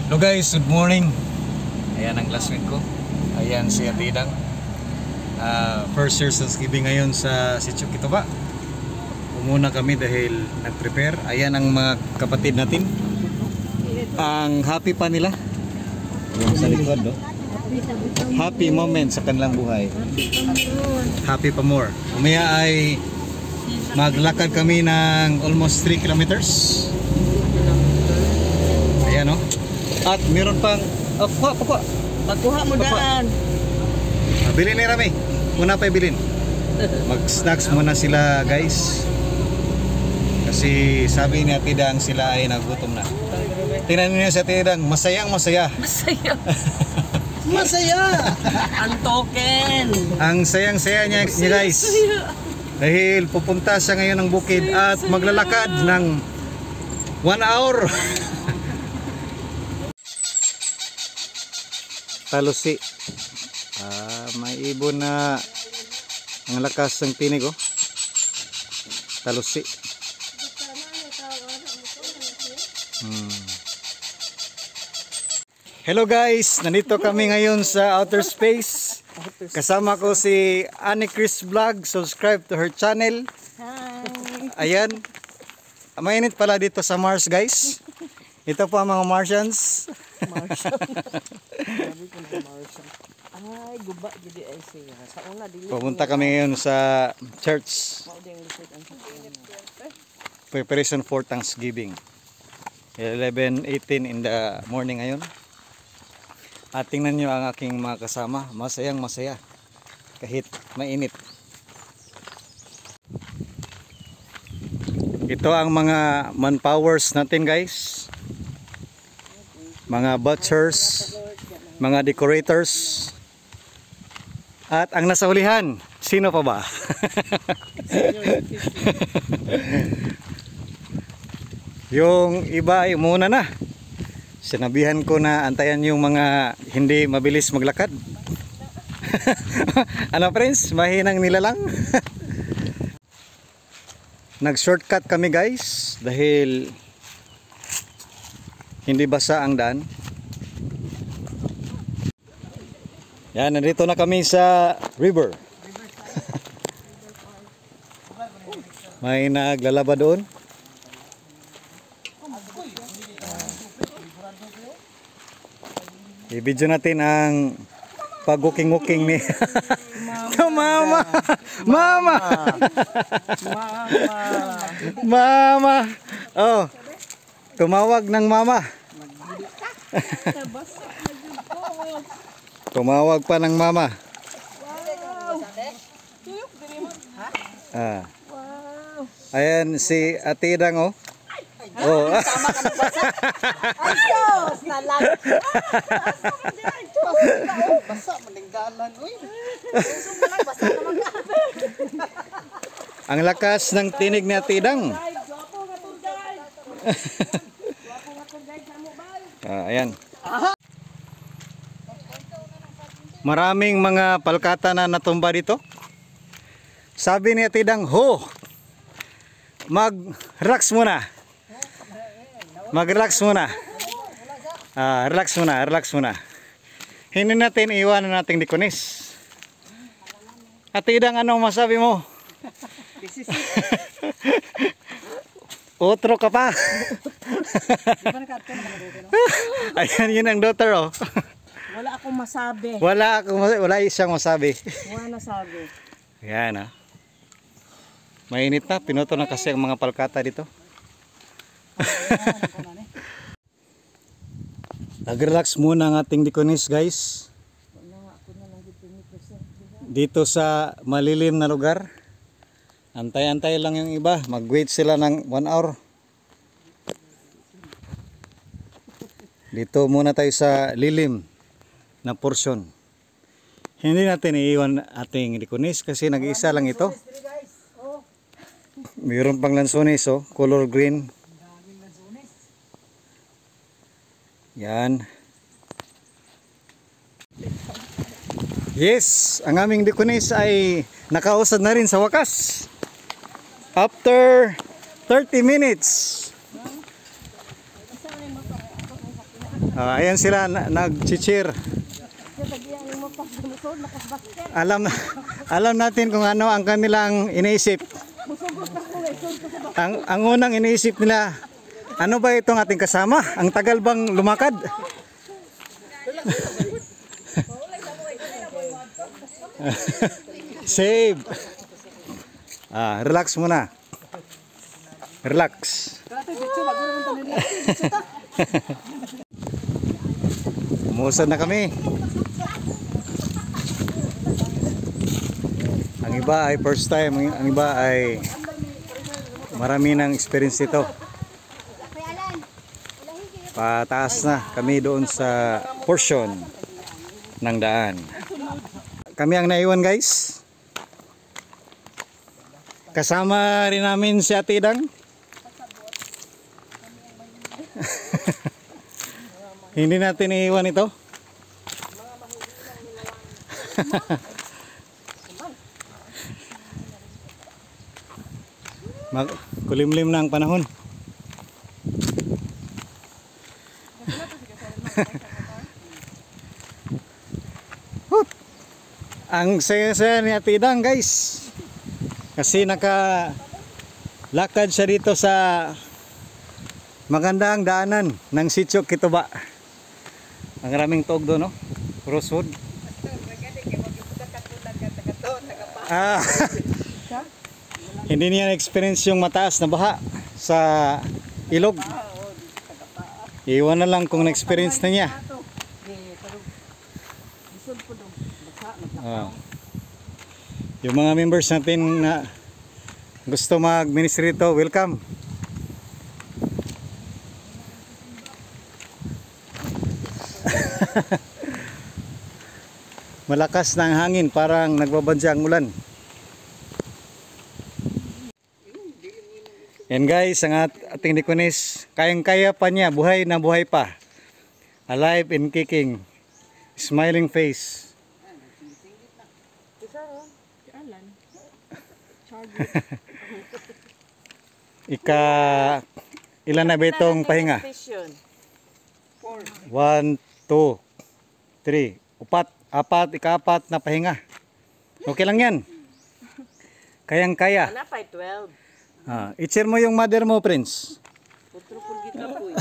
Hello guys, good morning. Ayan ang classmate ko. Ayan si Atidang. First year Thanksgiving ngayon sa Sitio Kitoba. Umuna kami dahil nag-prepare. Ayan ang mga kapatid natin. Ang happy pa nila. Yung sa likod, no? Happy moment sa kanilang buhay. Happy pa more. Umaya ay maglakad kami ng almost 3 kilometers. Ayan, no? At meron pang kuha. Pagkuha mo daan. Bilhin ni Rami. Muna pa ibilin. Mag-snacks muna sila, guys. Kasi sabi ni Atidang sila ay nagutom na. Tingnan niyo si Atidang, masayang masaya. Masaya. Masaya. Ang token. Ang sayang-saya niya, guys. Dahil pupunta siya ngayon ng bukid at maglalakad ng 1 hour. Talusi. May ibon na ang lakas ng tinig, oh. Talusi. Hello guys, nandito kami ngayon sa outer space. Kasama ko si Annie Chris Vlog. Subscribe to her channel. Hi. Ayan. Mainit pala dito sa Mars, guys. Ito po ang mga Martians. Ay, guba gid ay siya. Sa una dili. Pupunta kami ngayon sa church. Preparation for Thanksgiving. 11:18 in the morning ngayon. At tingnan nyo ang aking mga kasama. Masayang masaya. Kahit mainit. Ito ang mga manpowers natin, guys. Mga butchers. Mga decorators. At ang nasa hulihan, sino pa ba? Yung iba ay umuna na. Sinabihan ko na antayan yung mga hindi mabilis maglakad. Ano friends, mahinang nilalang. Nag-shortcut kami guys dahil hindi basa ang daan. Yan, nandito na kami sa river. May naglalaba doon. I-video natin ang pag-walking-walking ni Mama. Mama. Mama. Oh. Tumawag ng mama. Tumawag pa ng mama. Ayan si Atidang, oh. Oh. Ang lakas ng tinig ni Atidang. Ayan. Maraming mga palkata na natumba dito. Sabi ni Atidang, ho, mag-relax muna. Mag-relax muna. Relax muna. Hindi natin iwanan nating dikunis. Atidang, anong masabi mo? Otro ka pa. Ayan, yun ang daughter, oh. Wala akong masabi. Wala siyang masabi. Wala nasabi. Yan, ah. Mainit na, pinuto na kasi ang mga palkata dito. Nag-relax muna ang ating dikunis, guys. Dito sa malilim na lugar. Antay-antay lang yung iba. Mag-wait sila ng 1 hour. Dito muna tayo sa lilim na portion. Hindi natin iiwan ating dikunis kasi nag-iisa lang ito. Mayroon pang lansones, oh, color green. Yan. Yes, ang aming dikunis ay nakausad na rin sa wakas. After 30 minutes. Ayan sila nag-cheer. Alam natin kung ano ang kanilang iniisip. Ang unang iniisip nila, ano ba itong ating kasama? Ang tagal bang lumakad? Save. Relax muna. Relax. Umusad na kami. Ang iba ay first time, ang iba ay marami ng experience ito. Pataas na kami doon sa portion ng daan. Kami ang naiwan, guys. Kasama rin namin si Ate Idang. Hindi natin iiwan ito. Kulimlim na ang panahon. Ang saya-saya ni Ate Idang, guys. Kasi nakalakad siya dito sa magandang daanan ng Sitio Kituba. Ang raming tuog doon, no? Crossroad. Hindi niya na-experience yung mataas na baha sa ilog. Iwan na lang kung na-experience na niya. Yung mga members natin na gusto mag-ministry ito, welcome. Malakas na ang hangin, parang nagbabadya ang ulan. Yan guys, ang ating Deaconess, kayang-kaya pa niya, buhay na buhay pa. Alive and kicking. Smiling face. Ilan na ba itong pahinga? 1, 2, 3, 4, ika-4 na pahinga. Okay lang yan. Kayang-kaya. Ano pa 12? I-cheer mo yung mother mo, Prince. Utropol gikapoy.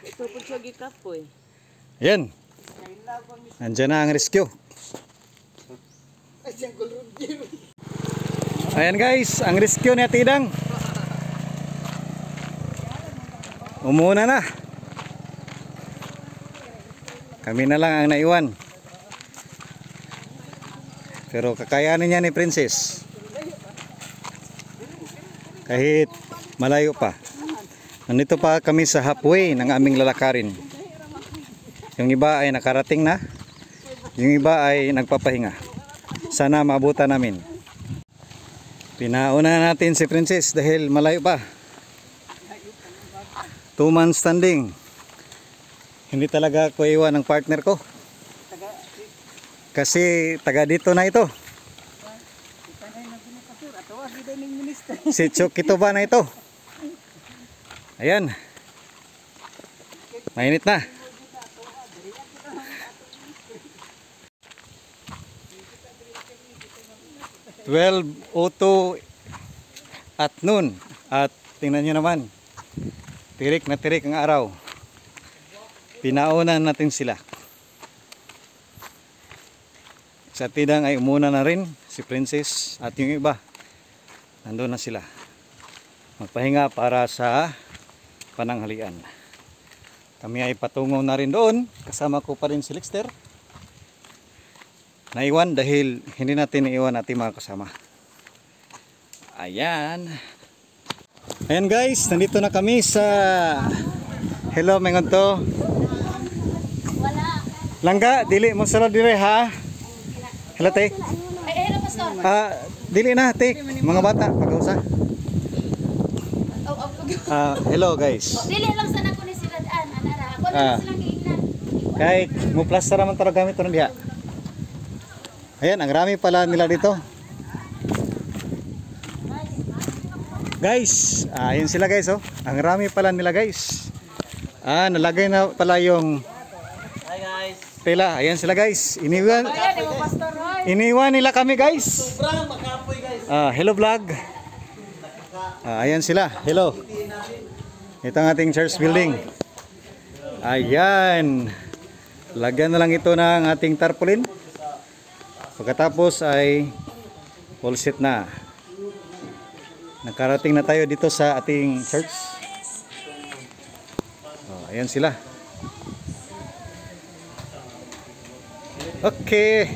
Utropol siya gikapoy. Yan. Nandiyan na ang rescue. Ayan guys, ang rescue ni Ate Idang. Umuna na. Kami na lang ang naiwan. Pero kakayanin niya ni Princess. Kahit malayo pa. Nandito pa kami sa halfway ng aming lalakarin. Yung iba ay nakarating na. Yung iba ay nagpapahinga. Sana maabutan namin. Pinauna natin si Princess dahil malayo pa. 2 months standing. Hindi talaga ko iwan ng partner ko. Kasi taga dito na ito. Sitio Kituba na ito. Ayan. Mainit na. (12:02) at noon. At tingnan nyo naman, tirik na tirik ang araw. Pinaunan natin sila. Sa Tidang ay umuna na rin si Princess at yung iba nandun na sila magpahinga para sa pananghalian. Kami ay patungo na rin doon. Kasama ko pa rin si Lexter. Naiwan dahil hindi natin iiwan ating mga kasama. Ayan. Ayan guys, nandito na kami sa hello mengonto. Langga, dili mo sala dire ha. Hello te. Hello pastor. Dili na te, mga bata pag-usa. Hello guys. Dili lang sa nako ni sila daan, anara. Ako na silang giingnan. Kahit mo plaster man taro gamit ron diha. Ayan, ang rami pala nila dito. Guys, ayun sila guys oh. Ang rami pala nila guys. Nalagay na pala yung Hi guys. tela. Ayan sila guys. Iniwan nila kami guys. Sobrang makapoy guys. Hello vlog. Ayan sila. Hello. Ito ang ating church building. Ayan. Lagyan na lang ito ng ating tarpaulin. Pagkatapos ay full set na. Nakarating na tayo dito sa ating church. Ayan sila. Okay.